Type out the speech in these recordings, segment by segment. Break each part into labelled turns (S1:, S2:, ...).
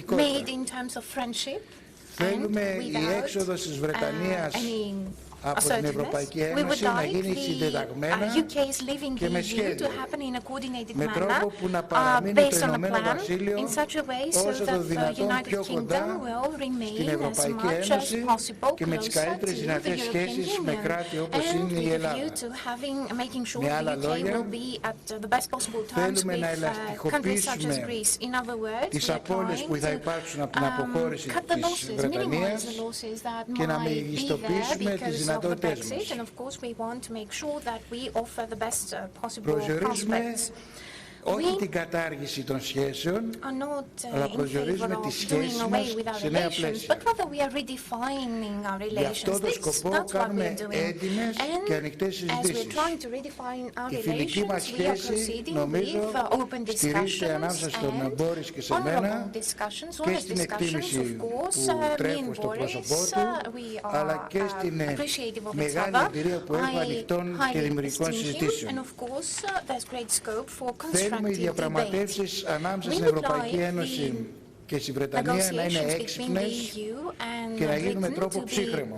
S1: made in terms of friendship and without any we would like the UK's leaving the EU to happen in a coordinated manner based on a plan in such a way so that the United Kingdom will remain as much as possible closer to the European Union and with a view to making sure the UK will be at the best possible terms with countries such as Greece. In other words, we are trying to cut the losses, minimize the losses that might be there because of the Brexit, and of course we want to make sure that we offer the best possible prospects.
S2: Όχι την κατάργηση των σχέσεων, αλλά προσδιορίζουμε τις σχέσεις μας σε νέα πλαίσια. Γι' αυτό το σκοπό κάνουμε έντιμες και ανοιχτές συζητήσεις. Η φιλική μας σχέση, νομίζω, στηρίζεται ανάμεσα στον Μπόρις και σε μένα και στην εκτίμηση που τρέχω στο πρόσωπό του, αλλά και στην μεγάλη εμπειρία που έχω ανοιχτών και δημιουργικών συζητήσεων. Θέλουμε οι διαπραγματεύσεις ανάμεσα στην Ευρωπαϊκή Ένωση και στη Βρετανία να είναι έξυπνες και να γίνουν με τρόπο ψύχρεμο.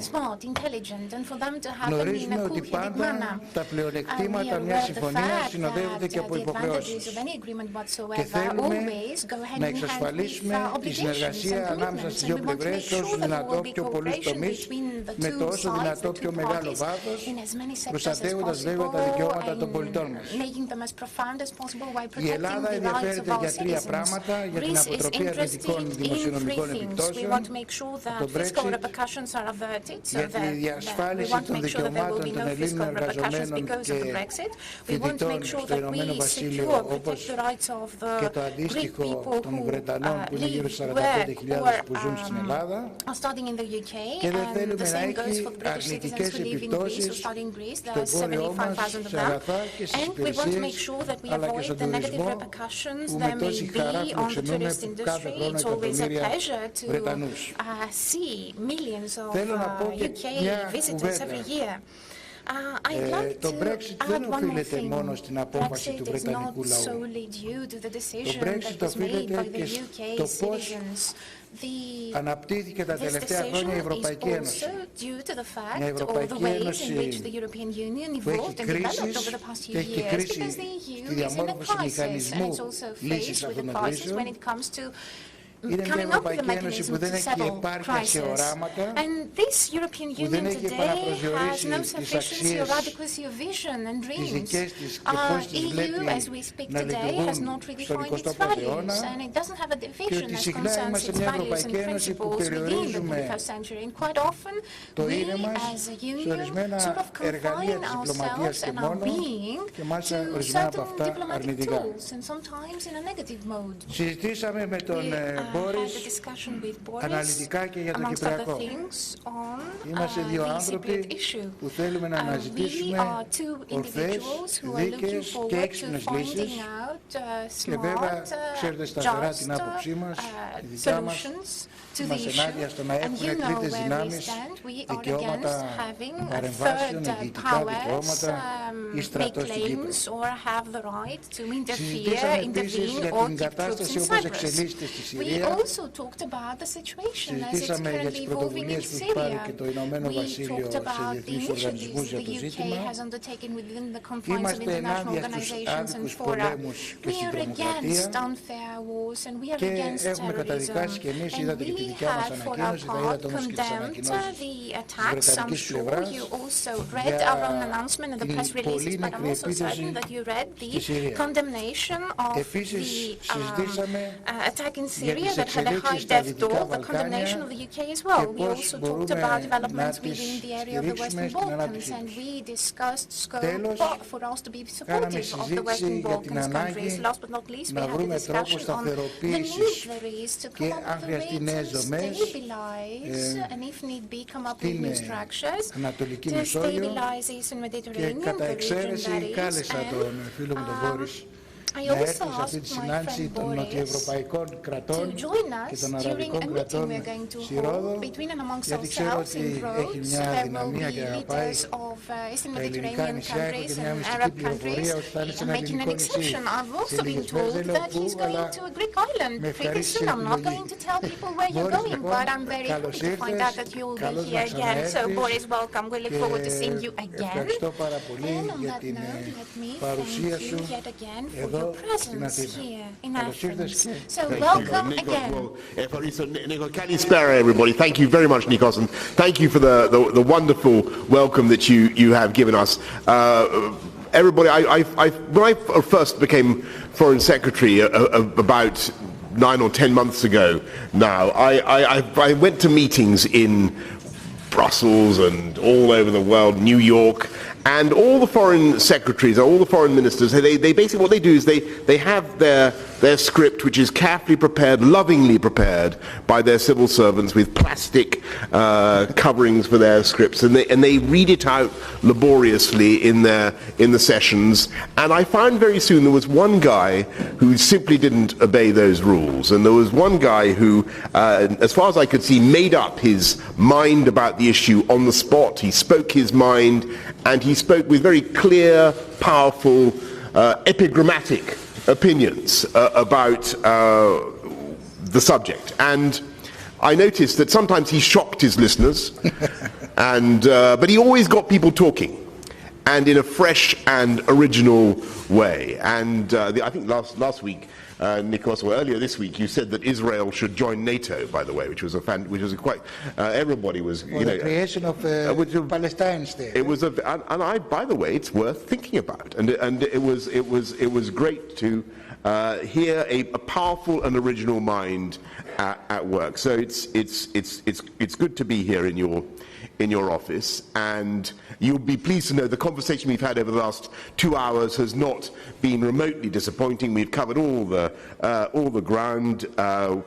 S2: Γνωρίζουμε ότι πάντα τα πλεονεκτήματα μιας συμφωνίας συνοδεύονται και από υποχρεώσεις και θέλουμε να εξασφαλίσουμε τη συνεργασία ανάμεσα στις δύο πλευρές όσο δυνατό πιο πολλούς τομείς με το όσο δυνατό πιο μεγάλο βάθος, προστατεύοντας βέβαια τα δικαιώματα των πολιτών μας. Η Ελλάδα ενδιαφέρεται για τρία πράγματα: για την αποτροπή αρνητικών δημοσιονομικών επιπτώσεων, το Brexit, για τη διασφάλιση των δικαιωμάτων των Ελλήνων εργαζομένων και φοιτητών στο Ηνωμένο Βασίλειο, όπως και το αντίστοιχο των Βρετανών που είναι γύρω στους 45.000 που ζουν στην Ελλάδα, και δεν θέλουμε να έχει αρνητικές επιπτώσεις στο εμπόριό μας, σε αγαθά και στις υπηρεσίες, αλλά και στον τουρισμό που με τόση χαρά φιλοξενούμε κάθε χρόνο εκατομμύρια Βρετανούς. Θέλω να πω και μια κουβέντα. Το Brexit δεν οφείλεται μόνο στην απόφαση του Βρετανικού λαού. Το Brexit οφείλεται και στο πώς αναπτύχθηκε τα τελευταία χρόνια η Ευρωπαϊκή Ένωση. Μια Ευρωπαϊκή Ένωση που έχει κρίσεις και έχει και κρίση στη διαμόρφωση μηχανισμού λύσης αυτών των κρίσεων. Είναι μια Ευρωπαϊκή Ένωση που δεν έχει επάρκεια σε οράματα, που δεν έχει επαναπροσδιορίσει τις αξίες τις δικές της και πώς τις βλέπει να λειτουργούν στον 21ο αιώνα, και ότι συχνά είμαστε μια Ευρωπαϊκή Ένωση που περιορίζουμε το είναι μας σε ορισμένα εργαλεία της διπλωματίας και μόνο, και μάλιστα ορισμένα από αυτά αρνητικά. Συζητήσαμε με τον Μπόρις αναλυτικά και για το Κυπριακό. Είμαστε δύο άνθρωποι που θέλουμε να αναζητήσουμε ορθές, δίκαιες και έξυπνες λύσεις, και βέβαια ξέρετε σταθερά την άποψή μας, η δικιά μας. Είμαστε ενάντια στο να έχουν τρίτες δυνάμεις δικαιώματα παρεμβάσεων, διοικητικά δικαιώματα ή στρατό στην Κύπρο. Συζητήσαμε επίσης για την κατάσταση όπως εξελίσσεται στη Συρία. Συζητήσαμε για τις πρωτοβουλίες που έχει πάρει και το Ηνωμένο Βασίλειο σε διεθνείς οργανισμούς για το ζήτημα. Είμαστε ενάντια στους άδικους πολέμους και στην τρομοκρατία και έχουμε καταδικάσει και εμείς, είδατε και τη δικιά μας ανακοίνωση, θα είδατε όμως και τις ανακοινώσεις της Βρετανικής πλευράς για την πολύ νεκρή επίθεση στη Συρία. Επίσης συζητήσαμε για τις εξελίξεις στα Δυτικά Βαλκάνια και πώς μπορούμε να τις στηρίξουμε στην ανάπτυξή τους. Τέλος, κάναμε συζήτηση για την ανάγκη να βρούμε τρόπο σταθεροποίησης και αν χρειαστεί νέες δομές στην Ανατολική Μεσόγειο, και κατά εξαίρεση κάλεσα τον φίλο μου τον Μπόρις
S1: I also asked my friend Boris to join us during a meeting we're going to hold between and amongst ourselves in Rhodes. There will be leaders of Eastern Mediterranean countries and Arab countries making an exception. I've also been told that he's going to a Greek island pretty soon. I'm not going to tell people where you're going, but I'm very happy to find out that you'll be here again. So Boris, welcome. We look forward to seeing you again. And on that note, let me thank you yet again for your presence here in Athens. So welcome again.
S3: Kalispera, everybody. Thank you very much, Nikos, and thank you for the wonderful welcome that you have given us. Everybody, when I first became Foreign Secretary about 9 or 10 months ago now, I went to meetings in Brussels and all over the world, New York, and all the foreign secretaries, all the foreign ministers, they basically, what they do is they have their script, which is carefully prepared, lovingly prepared by their civil servants with plastic coverings for their scripts, and they read it out laboriously in the sessions. And I found very soon there was one guy who simply didn't obey those rules, and there was one guy who, as far as I could see, made up his mind about the issue on the spot. He spoke his mind, and he spoke with very clear, powerful, epigrammatic opinions about the subject. And I noticed that sometimes he shocked his listeners, but he always got people talking, and in a fresh and original way. And I think last week, Nikos, or earlier this week, you said that Israel should join NATO, by the way, which was quite, everybody was,
S2: the creation of Palestine state.
S3: It was, by the way, it's worth thinking about, and it was great to hear a powerful and original mind at work. So it's good to be here in your office, and you'll be pleased to know the conversation we've had over the last 2 hours has not been remotely disappointing. We've covered all the ground. I'm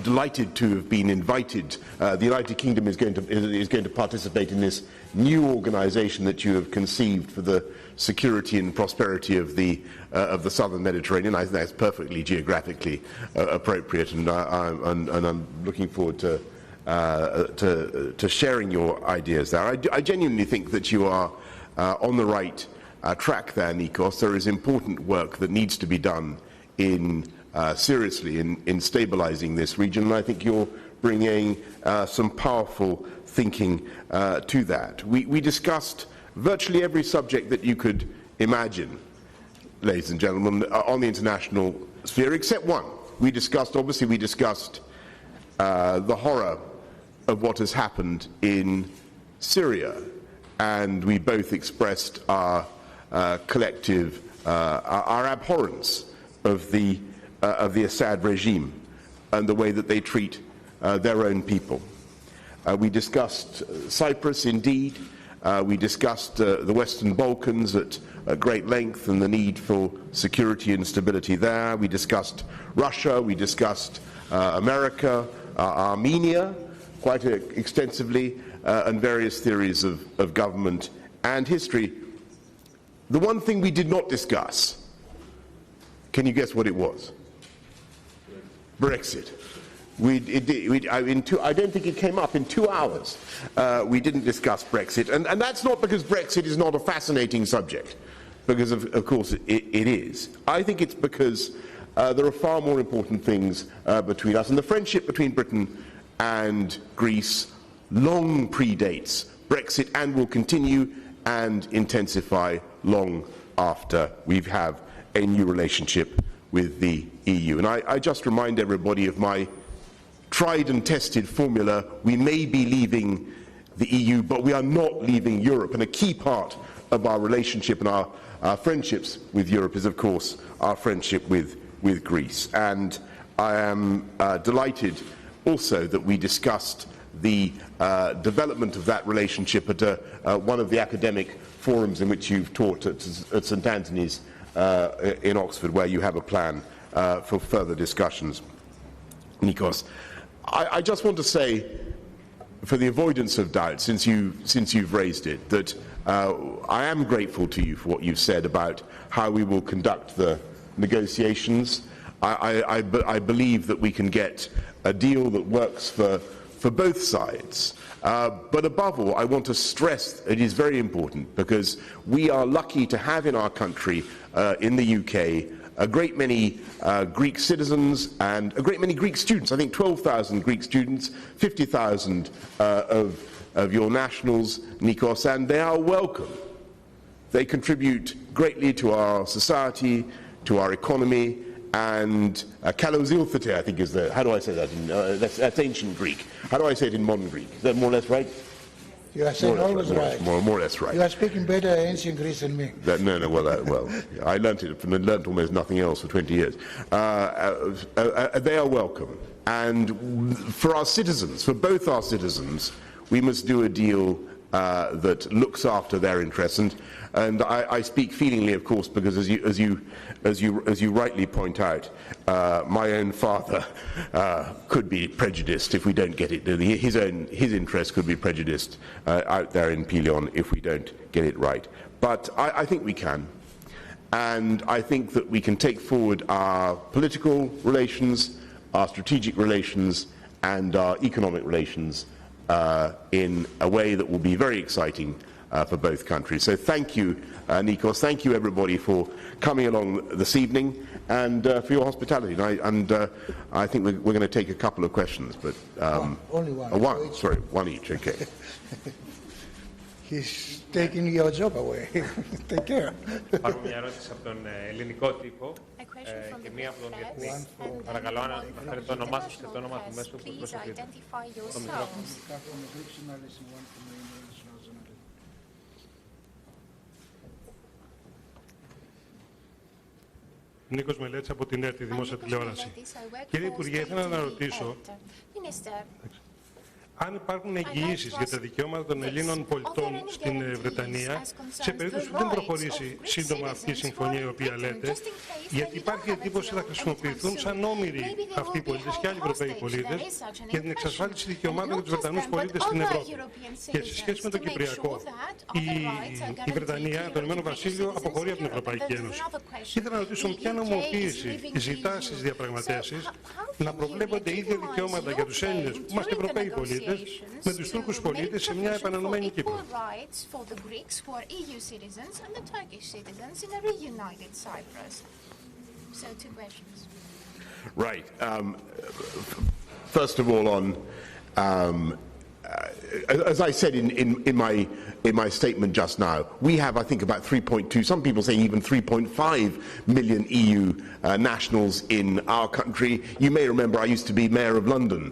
S3: delighted to have been invited. The United Kingdom is going to participate in this new organisation that you have conceived for the security and prosperity of the southern Mediterranean. I think that's perfectly geographically appropriate, and I'm looking forward to sharing your ideas there. I genuinely think that you are on the right track there, Nikos. There is important work that needs to be done seriously in stabilizing this region, and I think you're bringing some powerful thinking to that. We discussed virtually every subject that you could imagine, ladies and gentlemen, on the international sphere, except one. We discussed the horror of what has happened in Syria, and we both expressed our collective, our abhorrence of the Assad regime and the way that they treat their own people. We discussed Cyprus, indeed. We discussed the Western Balkans at great length and the need for security and stability there. We discussed Russia. We discussed America, Armenia, quite extensively, and various theories of government and history. The one thing we did not discuss, can you guess what it was? Brexit. I don't think it came up in 2 hours. We didn't discuss Brexit, and that's not because Brexit is not a fascinating subject, because of course it is. I think it's because there are far more important things between us, and the friendship between Britain and Greece long predates Brexit and will continue and intensify long after we have a new relationship with the EU. And I just remind everybody of my tried and tested formula: we may be leaving the EU, but we are not leaving Europe. And a key part of our relationship and our friendships with Europe is, of course, our friendship with Greece. And I am delighted also that we discussed the development of that relationship at one of the academic forums in which you've taught at St Anthony's in Oxford, where you have a plan for further discussions. Nikos, I just want to say, for the avoidance of doubt, since you've raised it, that I am grateful to you for what you've said about how we will conduct the negotiations. I believe that we can get a deal that works for both sides. But above all, I want to stress it is very important because we are lucky to have in our country, in the UK, a great many Greek citizens and a great many Greek students. I think 12,000 Greek students, 50,000 of your nationals, Nikos, and they are welcome. They contribute greatly to our society, to our economy, and kalozilthete, I think is the, how do I say that? That's ancient Greek. How do I say it in modern Greek? Is that more or less right?
S2: You are saying always right.
S3: More or less right.
S2: You are speaking better ancient Greek than me.
S3: Well, I learnt almost nothing else for 20 years. They are welcome. And for our citizens, for both our citizens, we must do a deal that looks after their interests. And I speak feelingly, of course, because as you rightly point out, my own father could be prejudiced if we don't get it. His interest could be prejudiced out there in Pilion if we don't get it right. But I think we can, and I think that we can take forward our political relations, our strategic relations, and our economic relations in a way that will be very exciting for both countries. So thank you, Nikos. Thank you, everybody, for coming along this evening and for your hospitality. And I think we're going to take a couple of questions, but
S2: only one.
S3: One each. Okay.
S2: He's taking your job away. Take care.
S4: Πάρουμε μια ερώτηση από τον ελληνικό τύπο και μία από τον διεθνή. Παρακαλώ να φέρετε το όνομά σας και το όνομα του μέσου που εκπροσωπείτε. Το μικρόφωνο. Νίκος Μελέτης από την ΕΡΤ, Δημόσια Τηλεόραση. Κύριε Υπουργέ, ήθελα να ρωτήσω αν υπάρχουν εγγυήσεις για τα δικαιώματα των Ελλήνων πολιτών στην Βρετανία, σε περίπτωση που δεν προχωρήσει σύντομα αυτή η συμφωνία η οποία λέτε, γιατί υπάρχει εντύπωση ότι θα χρησιμοποιηθούν σαν όμοιροι αυτοί οι πολίτες και άλλοι Ευρωπαίοι πολίτες για την εξασφάλιση δικαιωμάτων για τους Βρετανούς πολίτες στην Ευρώπη. Και σε σχέση με το Κυπριακό, η Βρετανία, το Ηνωμένο Βασίλειο, αποχωρεί από την Ευρωπαϊκή Ένωση. Ήθελα να ρωτήσω ποια νομοποίηση ζητά στις διαπραγματεύσεις να προβλέπονται ίδια δικαιώματα για τους Έλληνες που είμαστε Ευρωπαίοι πολίτες με τους Τούρκους πολίτες σε μια επανενωμένη Κύπρο.
S3: Right. First of all, on as I said in my statement just now, we have, I think, about 3.2, some people say even 3.5 million EU nationals in our country. You may remember I used to be Mayor of London,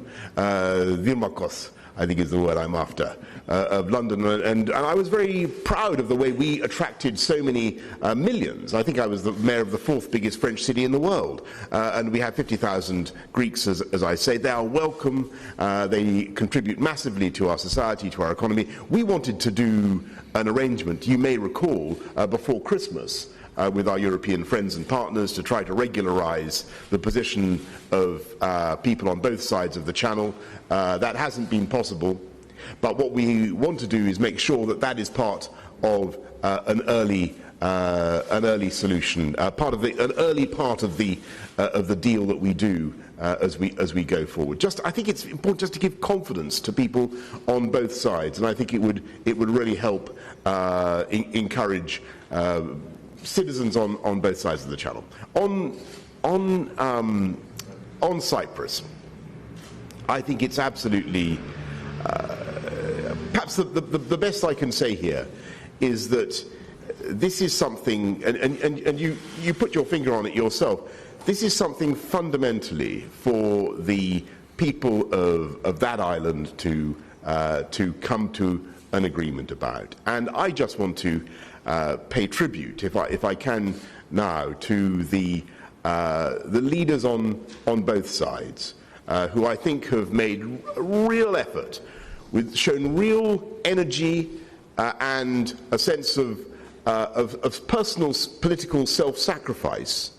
S3: Vilmakos, I think is the word I'm after, of London, and I was very proud of the way we attracted so many millions. I think I was the mayor of the fourth biggest French city in the world, and we have 50,000 Greeks, as I say. They are welcome, they contribute massively to our society, to our economy. We wanted to do an arrangement, you may recall, before Christmas, with our European friends and partners to try to regularize the position of people on both sides of the Channel. That hasn't been possible, but what we want to do is make sure that that is part of an early solution, an early part of the deal that we do as we go forward. I think it's important just to give confidence to people on both sides, and I think it would really help encourage citizens on both sides of the Channel. On Cyprus, I think it's absolutely, perhaps the best I can say here is that this is something, and you put your finger on it yourself, this is something fundamentally for the people of that island to come to an agreement about. And I just want to pay tribute, if I can now, to the leaders on both sides, who I think have made real effort, shown real energy and a sense of personal political self-sacrifice,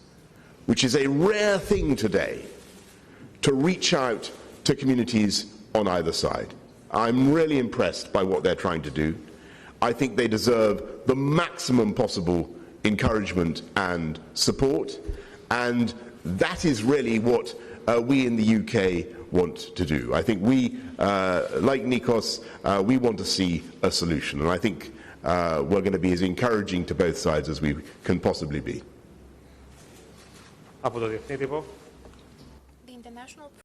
S3: which is a rare thing today, to reach out to communities on either side. I'm really impressed by what they're trying to do. I think they deserve the maximum possible encouragement and support, And that is really what we in the UK want to do. I think we, like Nikos, we want to see a solution. And I think we're going to be as encouraging to both sides as we can possibly be.
S4: Από το Διεθνή Τύπο.